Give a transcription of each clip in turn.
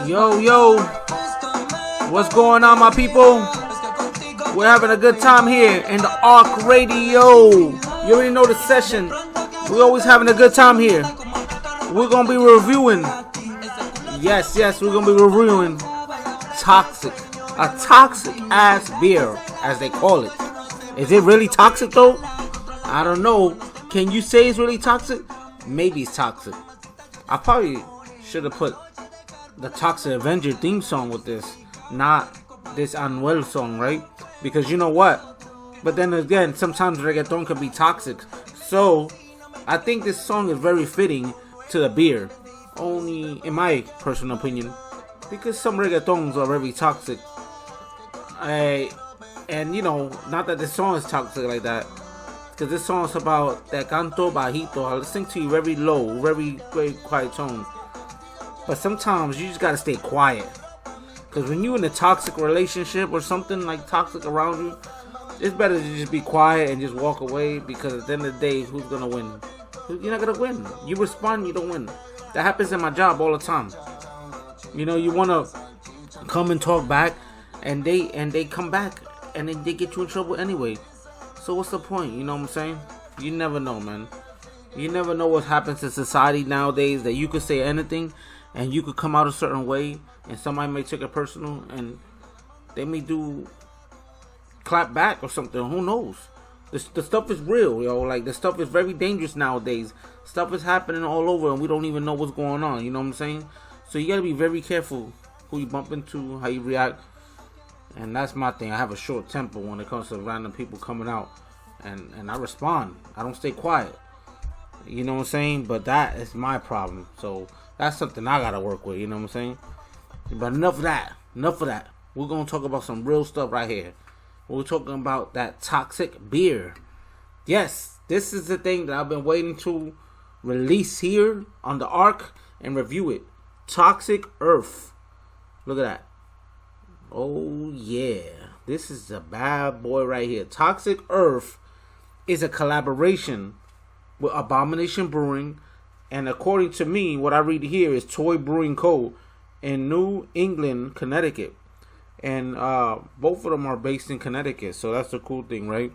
Yo, what's going on, my people? We're having a good time here in the Arc Radio. You already know the session. We're always having a good time here. We're gonna be reviewing. Yes, we're gonna be reviewing Toxic. A toxic ass beer, as they call it. Is it really toxic though? I don't know. Can you say it's really toxic? Maybe it's toxic. I probably should have put the Toxic Avenger theme song with this, not this Anuel song, right? Because you know what? But then again, sometimes reggaeton can be toxic. So, I think this song is very fitting to the beer. Only in my personal opinion. Because some reggaetons are very toxic. And you know, not that this song is toxic like that. Because this song is about that canto bajito. I listen to you very low, very quiet tone. But sometimes you just gotta stay quiet. Because when you're in a toxic relationship or something like toxic around you, it's better to just be quiet and just walk away. Because at the end of the day, who's gonna win? You're not gonna win. You respond, you don't win. That happens in my job all the time. You know, you wanna come and talk back, and they come back, and then they get you in trouble anyway. So what's the point? You know what I'm saying? You never know, man. You never know what happens in society nowadays, that you could say anything and you could come out a certain way and somebody may take it personal and they may clap back or something. Who knows? The stuff is real, yo. Like, the stuff is very dangerous nowadays. Stuff is happening all over and we don't even know what's going on. You know what I'm saying? So you gotta be very careful who you bump into, how you react. And that's my thing. I have a short temper when it comes to random people coming out. And I respond. I don't stay quiet. You know what I'm saying? But that is my problem. So that's something I gotta work with. You know what I'm saying? But enough of that. We're gonna talk about some real stuff right here. We're talking about that toxic beer. Yes, this is the thing that I've been waiting to release here on the Arc and review it. Toxic Earth. Look at that. Oh yeah, this is a bad boy right here. Toxic Earth is a collaboration with Abomination Brewing, and according to me, what I read here is Toy Brewing Co. in New England, Connecticut, and both of them are based in Connecticut, so that's the cool thing, right?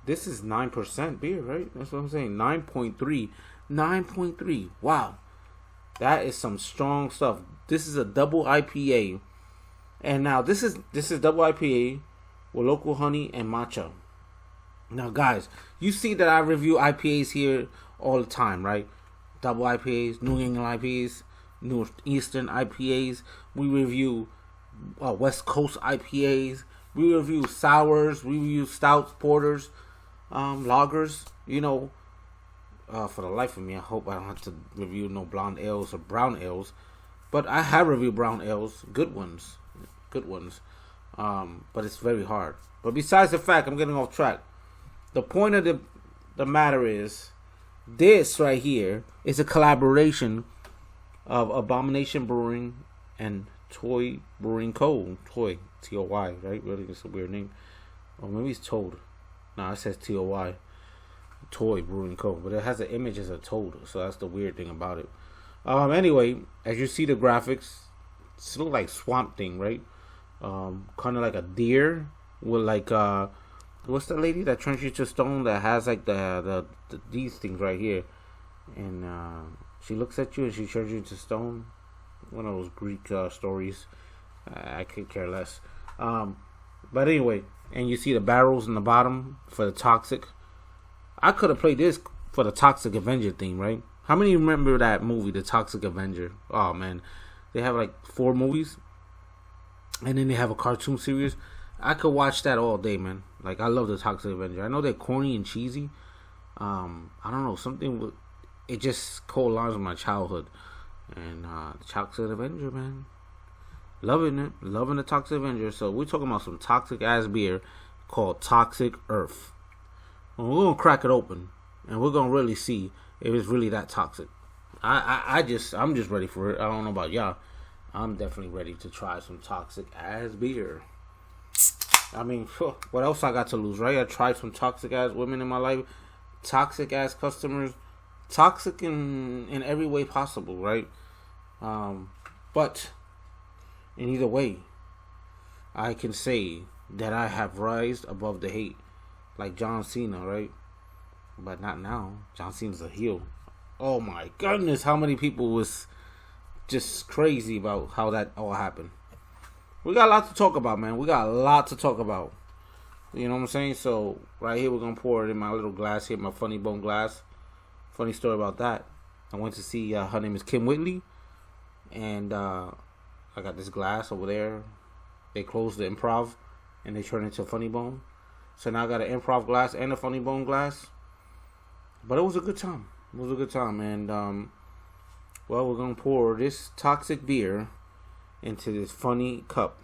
This is 9% beer, right? That's what I'm saying. 9.3. Wow, that is some strong stuff. This is a double IPA. And now this is double IPA with local honey and matcha. Now guys, you see that I review IPAs here all the time, right? Double IPAs, New England IPAs, Northeastern IPAs. We review West Coast IPAs. We review sours. We review stouts, porters, lagers. You know, for the life of me, I hope I don't have to review no blonde ales or brown ales. But I have reviewed brown ales, good ones. But it's very hard. But besides the fact, I'm getting off track. The point of the matter is, this right here is a collaboration of Abomination Brewing and Toy Brewing Co. Toy, T-O-Y, right? Really, it's a weird name. Or maybe it's Toad. No, it says T-O-Y. Toy Brewing Co. But it has an image as a toad, so that's the weird thing about it. Anyway, as you see the graphics, it looks like Swamp Thing, right? Kind of like a deer with like what's the lady that turns you to stone that has like the these things right here, and she looks at you and she turns you to stone. One of those Greek stories. I could care less. But anyway, and you see the barrels in the bottom for the toxic. I could have played this for the Toxic Avenger theme, right? How many remember that movie, The Toxic Avenger? Oh man, they have like 4 movies. And then they have a cartoon series. I could watch that all day, man. Like, I love the Toxic Avenger. I know they're corny and cheesy. I don't know, something with it just co-aligns with my childhood. And the Toxic Avenger, man, loving the Toxic Avenger. So we're talking about some toxic ass beer called Toxic Earth. Well, we're gonna crack it open, and we're gonna really see if it's really that toxic. I'm just ready for it. I don't know about y'all. I'm definitely ready to try some toxic ass beer. I mean, what else I got to lose, right? I tried some toxic ass women in my life, toxic ass customers, toxic in every way possible, right? But in either way, I can say that I have rised above the hate, like John Cena, right? But not now. John Cena's a heel. Oh my goodness, how many people was just crazy about how that all happened. We got a lot to talk about, man. We got a lot to talk about. You know what I'm saying? So right here, we're gonna pour it in my little glass here, my funny bone glass. Funny story about that. I went to see her name is Kim Whitley, and I got this glass over there. They closed the Improv, and they turned it into a funny bone. So now I got an Improv glass and a funny bone glass. But it was a good time. It was a good time, and well, we're gonna pour this toxic beer into this funny cup.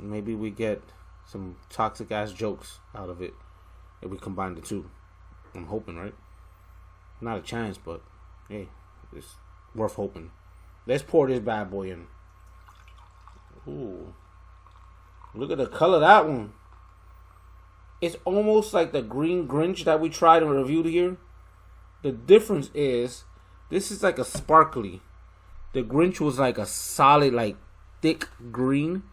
Maybe we get some toxic ass jokes out of it if we combine the two. I'm hoping, right? Not a chance, but hey, it's worth hoping. Let's pour this bad boy in. Ooh, look at the color of that one. It's almost like the green Grinch that we tried and reviewed here. The difference is this is like a sparkly. The Grinch was like a solid, like thick green.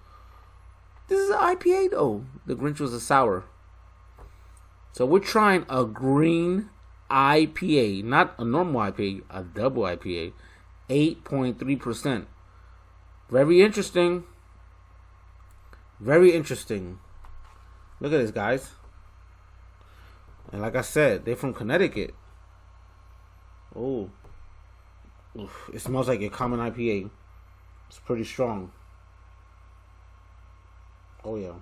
This is an IPA though. The Grinch was a sour. So we're trying a green IPA, not a normal IPA, a double IPA, 8.3%. Very interesting. Very interesting. Look at this, guys. And like I said, they're from Connecticut. Oh, it smells like a common IPA. It's pretty strong. Oh yeah,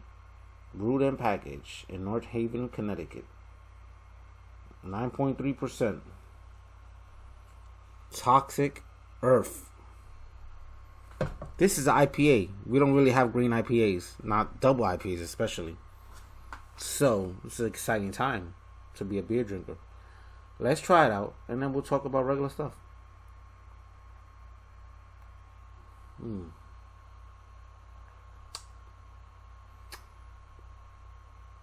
brewed and packaged in North Haven, Connecticut. 9.3%. Toxic Earth. This is an IPA. We don't really have green IPAs, not double IPAs especially. So it's an exciting time to be a beer drinker. Let's try it out, and then we'll talk about regular stuff.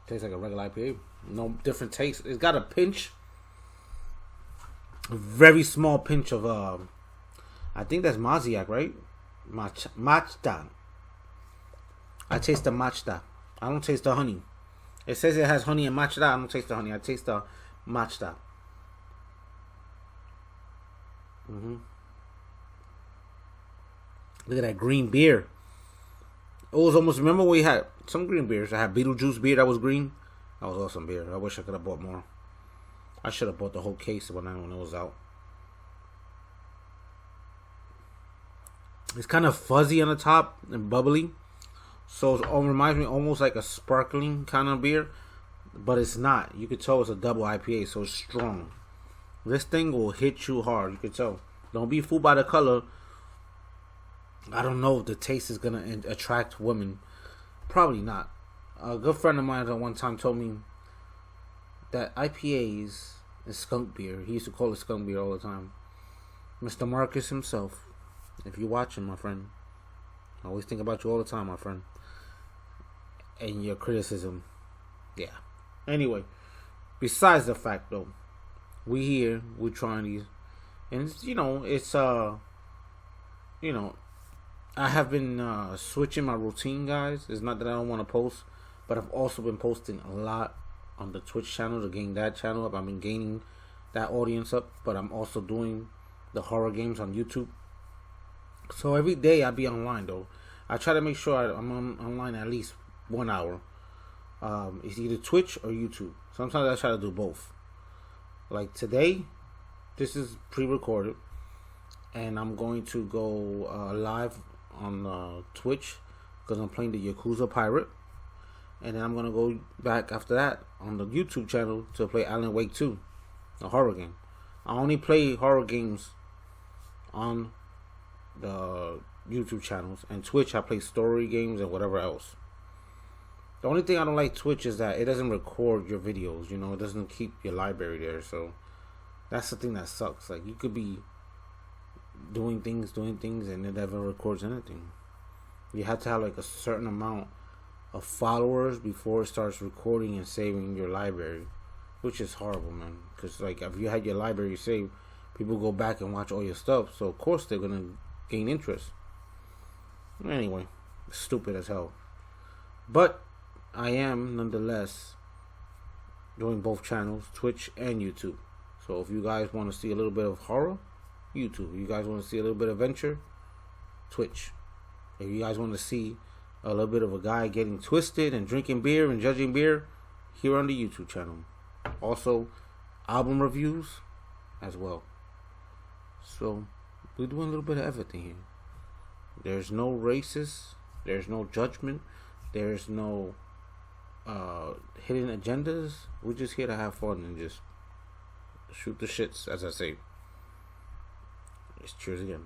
Tastes like a regular IPA. No different taste. It's got a pinch, a very small pinch of I think that's Maziak, right? Matcha. I taste the matcha. I don't taste the honey. It says it has honey and matcha. I don't taste the honey. I taste the matcha. Look at that green beer. It was almost, remember we had some green beers. I had Beetlejuice beer that was green. That was awesome beer. I wish I could have bought more. I should have bought the whole case when it was out. It's kind of fuzzy on the top and bubbly. So it reminds me almost like a sparkling kind of beer. But it's not. You could tell it's a double IPA, so it's strong. This thing will hit you hard. You could tell. Don't be fooled by the color. I don't know if the taste is going to attract women. Probably not. A good friend of mine at one time told me that IPAs is skunk beer. He used to call it skunk beer all the time. Mr. Marcus himself. If you're watching, my friend. I always think about you all the time, my friend. And your criticism. Yeah. Anyway. Besides the fact, though. We here. We're trying these. And, it's, I have been switching my routine, guys. It's not that I don't want to post, but I've also been posting a lot on the Twitch channel to gain that channel up. I've been gaining that audience up, but I'm also doing the horror games on YouTube. So every day I be online, though. I try to make sure I'm online at least 1 hour. It's either Twitch or YouTube. Sometimes I try to do both. Like today, this is pre-recorded, and I'm going to go live on Twitch because I'm playing the Yakuza Pirate, and then I'm going to go back after that on the YouTube channel to play Alan Wake 2, a horror game. I only play horror games on the YouTube channels, and Twitch I play story games and whatever else. The only thing I don't like Twitch is that it doesn't record your videos, it doesn't keep your library there, so that's the thing that sucks. Like, you could be doing things, and it never records anything. You have to have like a certain amount of followers before it starts recording and saving your library, which is horrible, man. Because like if you had your library saved, people go back and watch all your stuff, so of course they're gonna gain interest. Anyway, stupid as hell. But I am nonetheless doing both channels, Twitch and YouTube. So if you guys want to see a little bit of horror, YouTube. If you guys want to see a little bit of adventure, Twitch. If you guys want to see a little bit of a guy getting twisted and drinking beer and judging beer, here on the YouTube channel. Also, album reviews as well. So we're doing a little bit of everything here. There's no racist. There's no judgment. There's no hidden agendas. We're just here to have fun and just shoot the shits, as I say. Just cheers again.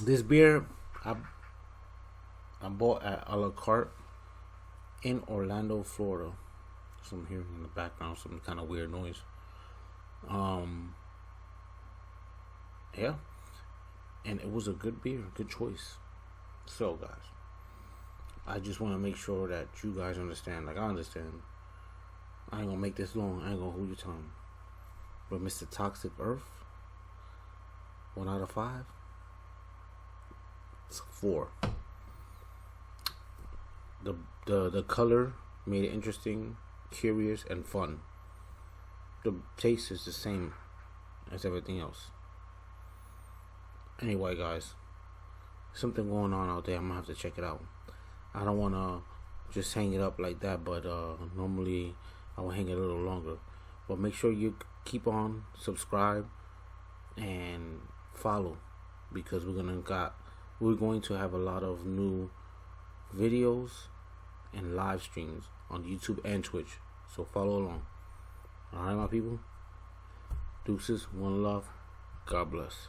This beer I bought at a la carte in Orlando, Florida. So I'm hearing in the background some kind of weird noise. Yeah, and it was a good beer, good choice. So guys, I just want to make sure that you guys understand, like I understand. I ain't gonna make this long, I ain't gonna hold your time. But Mr. Toxic Earth, 1 out of 5, it's 4. The color made it interesting, curious, and fun. The taste is the same as everything else. Anyway, guys, something going on out there. I'm gonna have to check it out. I don't wanna just hang it up like that, but normally I will hang it a little longer. But make sure you keep on, subscribe, and follow, because we're going to have a lot of new videos and live streams on YouTube and Twitch. So follow along. Alright, my people. Deuces, one love. God bless.